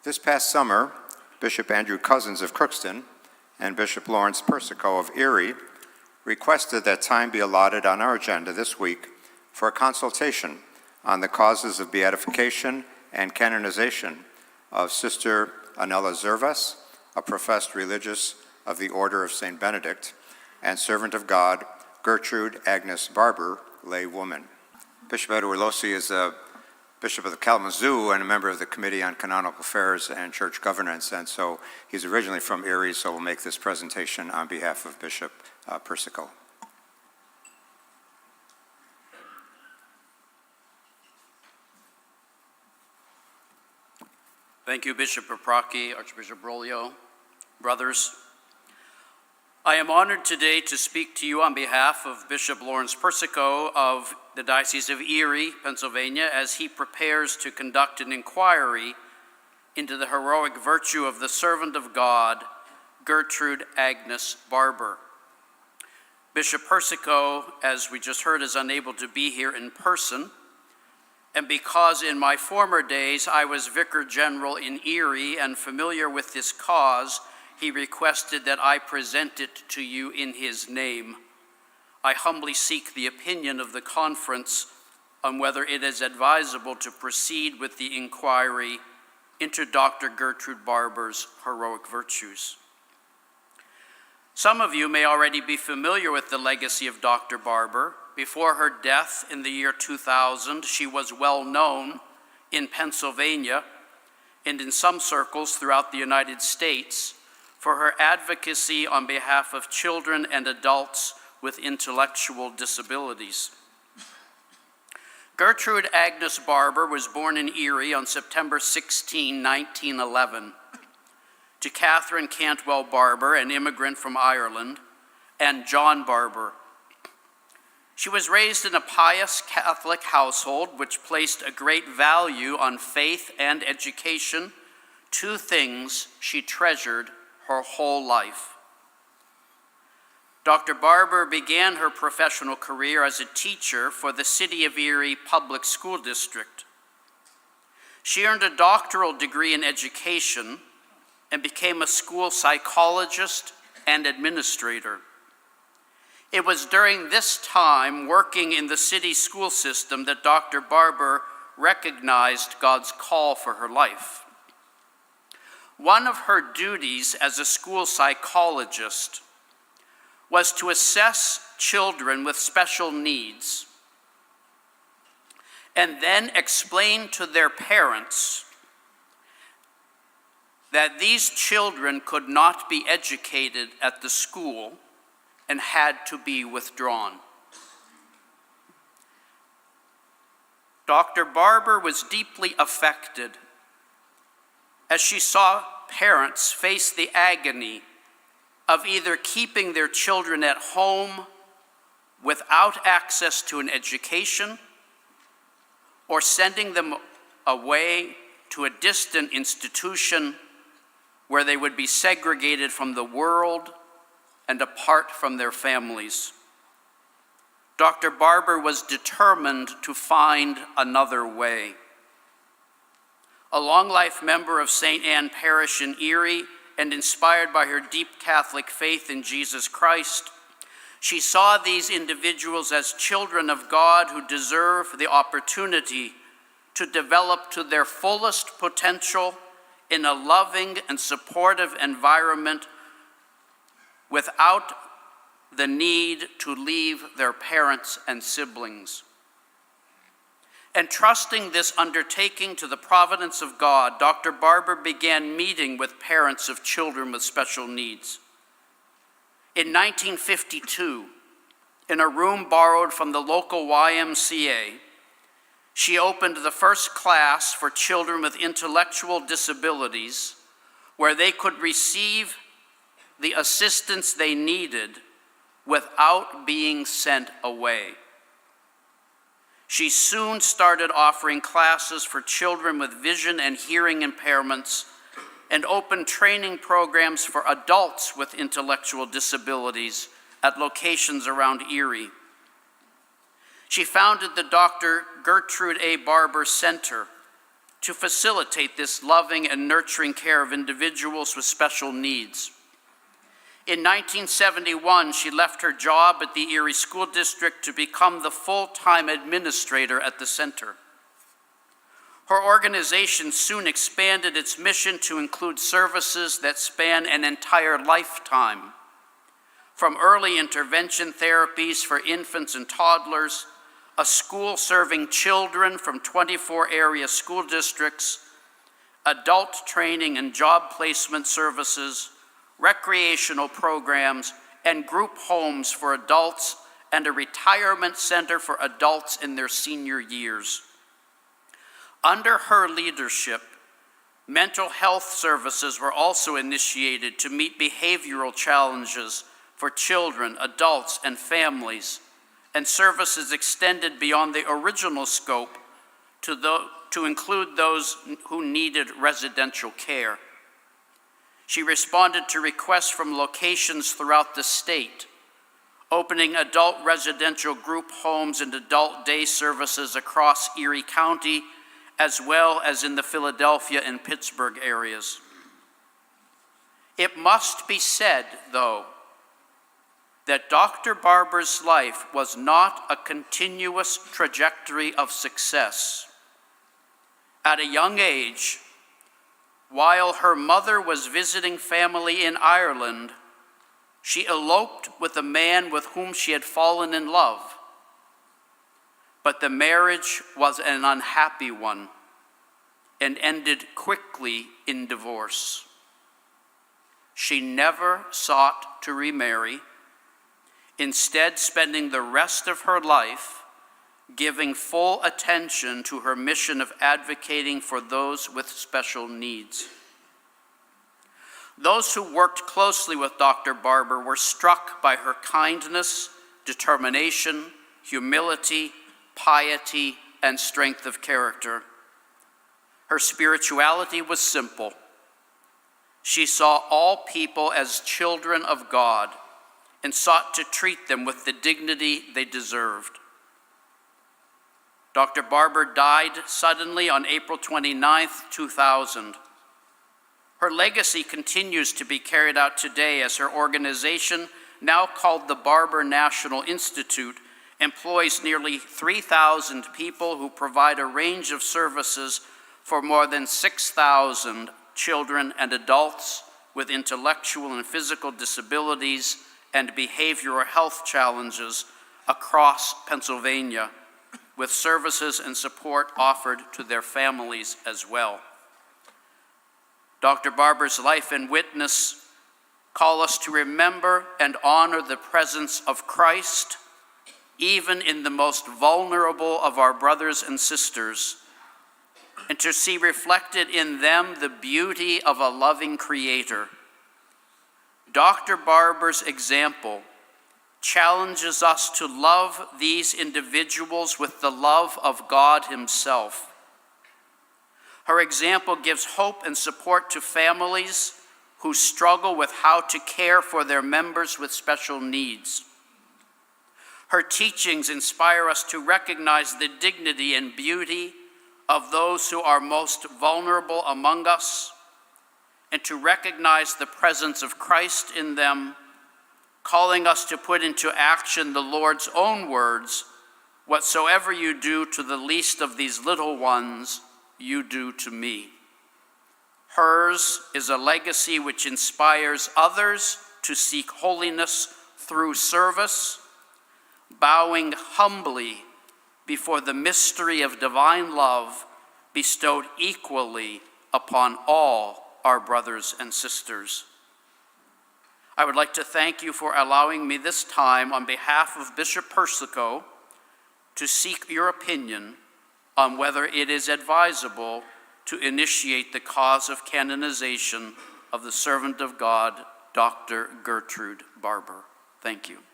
This past summer, Bishop Andrew Cousins of Crookston and Bishop Lawrence Persico of Erie requested that time be allotted on our agenda this week for a consultation on the causes of beatification and canonization of Sister Anela Zervas, a professed religious of the Order of St. Benedict, and servant of God, Gertrude Agnes Barber, lay woman. Bishop Edward Losi is a Bishop of the Kalamazoo and a member of the Committee on Canonical Affairs and Church Governance, and so he's originally from Erie, so we'll make this presentation on behalf of Bishop Persico. Thank you, Bishop Paprocki, Archbishop Broglio, brothers. I am honored today to speak to you on behalf of Bishop Lawrence Persico of the Diocese of Erie, Pennsylvania, as he prepares to conduct an inquiry into the heroic virtue of the servant of God, Gertrude Agnes Barber. Bishop Persico, as we just heard, is unable to be here in person, and because in my former days I was Vicar General in Erie and familiar with this cause, he requested that I present it to you in his name. I humbly seek the opinion of the conference on whether it is advisable to proceed with the inquiry into Dr. Gertrude Barber's heroic virtues. Some of you may already be familiar with the legacy of Dr. Barber. Before her death in the year 2000, she was well known in Pennsylvania and in some circles throughout the United States for her advocacy on behalf of children and adults with intellectual disabilities. Gertrude Agnes Barber was born in Erie on September 16, 1911, to Catherine Cantwell Barber, an immigrant from Ireland, and John Barber. She was raised in a pious Catholic household which placed a great value on faith and education, two things she treasured her whole life. Dr. Barber began her professional career as a teacher for the City of Erie Public School District. She earned a doctoral degree in education and became a school psychologist and administrator. It was during this time, working in the city school system, that Dr. Barber recognized God's call for her life. One of her duties as a school psychologist was to assess children with special needs and then explain to their parents that these children could not be educated at the school and had to be withdrawn. Dr. Barber was deeply affected as she saw parents face the agony of either keeping their children at home without access to an education or sending them away to a distant institution where they would be segregated from the world and apart from their families. Dr. Barber was determined to find another way. A long-life member of St. Anne Parish in Erie and inspired by her deep Catholic faith in Jesus Christ, she saw these individuals as children of God who deserve the opportunity to develop to their fullest potential in a loving and supportive environment without the need to leave their parents and siblings. Entrusting this undertaking to the providence of God, Dr. Barber began meeting with parents of children with special needs. In 1952, in a room borrowed from the local YMCA, she opened the first class for children with intellectual disabilities where they could receive the assistance they needed without being sent away. She soon started offering classes for children with vision and hearing impairments and opened training programs for adults with intellectual disabilities at locations around Erie. She founded the Dr. Gertrude A. Barber Center, to facilitate this loving and nurturing care of individuals with special needs. In 1971, she left her job at the Erie School District to become the full-time administrator at the center. Her organization soon expanded its mission to include services that span an entire lifetime, from early intervention therapies for infants and toddlers, a school serving children from 24 area school districts, adult training and job placement services, recreational programs, and group homes for adults, and a retirement center for adults in their senior years. Under her leadership, mental health services were also initiated to meet behavioral challenges for children, adults, and families, and services extended beyond the original scope to include those who needed residential care. She responded to requests from locations throughout the state, opening adult residential group homes and adult day services across Erie County, as well as in the Philadelphia and Pittsburgh areas. It must be said, though, that Dr. Barber's life was not a continuous trajectory of success. At a young age, while her mother was visiting family in Ireland, she eloped with a man with whom she had fallen in love. But the marriage was an unhappy one and ended quickly in divorce. She never sought to remarry, instead spending the rest of her life giving full attention to her mission of advocating for those with special needs. Those who worked closely with Dr. Barber were struck by her kindness, determination, humility, piety, and strength of character. Her spirituality was simple. She saw all people as children of God and sought to treat them with the dignity they deserved. Dr. Barber died suddenly on April 29, 2000. Her legacy continues to be carried out today as her organization, now called the Barber National Institute, employs nearly 3,000 people who provide a range of services for more than 6,000 children and adults with intellectual and physical disabilities and behavioral health challenges across Pennsylvania, with services and support offered to their families as well. Dr. Barber's life and witness call us to remember and honor the presence of Christ, even in the most vulnerable of our brothers and sisters, and to see reflected in them the beauty of a loving Creator. Dr. Barber's example challenges us to love these individuals with the love of God Himself. Her example gives hope and support to families who struggle with how to care for their members with special needs. Her teachings inspire us to recognize the dignity and beauty of those who are most vulnerable among us, and to recognize the presence of Christ in them, calling us to put into action the Lord's own words, "Whatsoever you do to the least of these little ones, you do to me." Hers is a legacy which inspires others to seek holiness through service, bowing humbly before the mystery of divine love bestowed equally upon all our brothers and sisters. I would like to thank you for allowing me this time on behalf of Bishop Persico to seek your opinion on whether it is advisable to initiate the cause of canonization of the servant of God, Dr. Gertrude Barber. Thank you.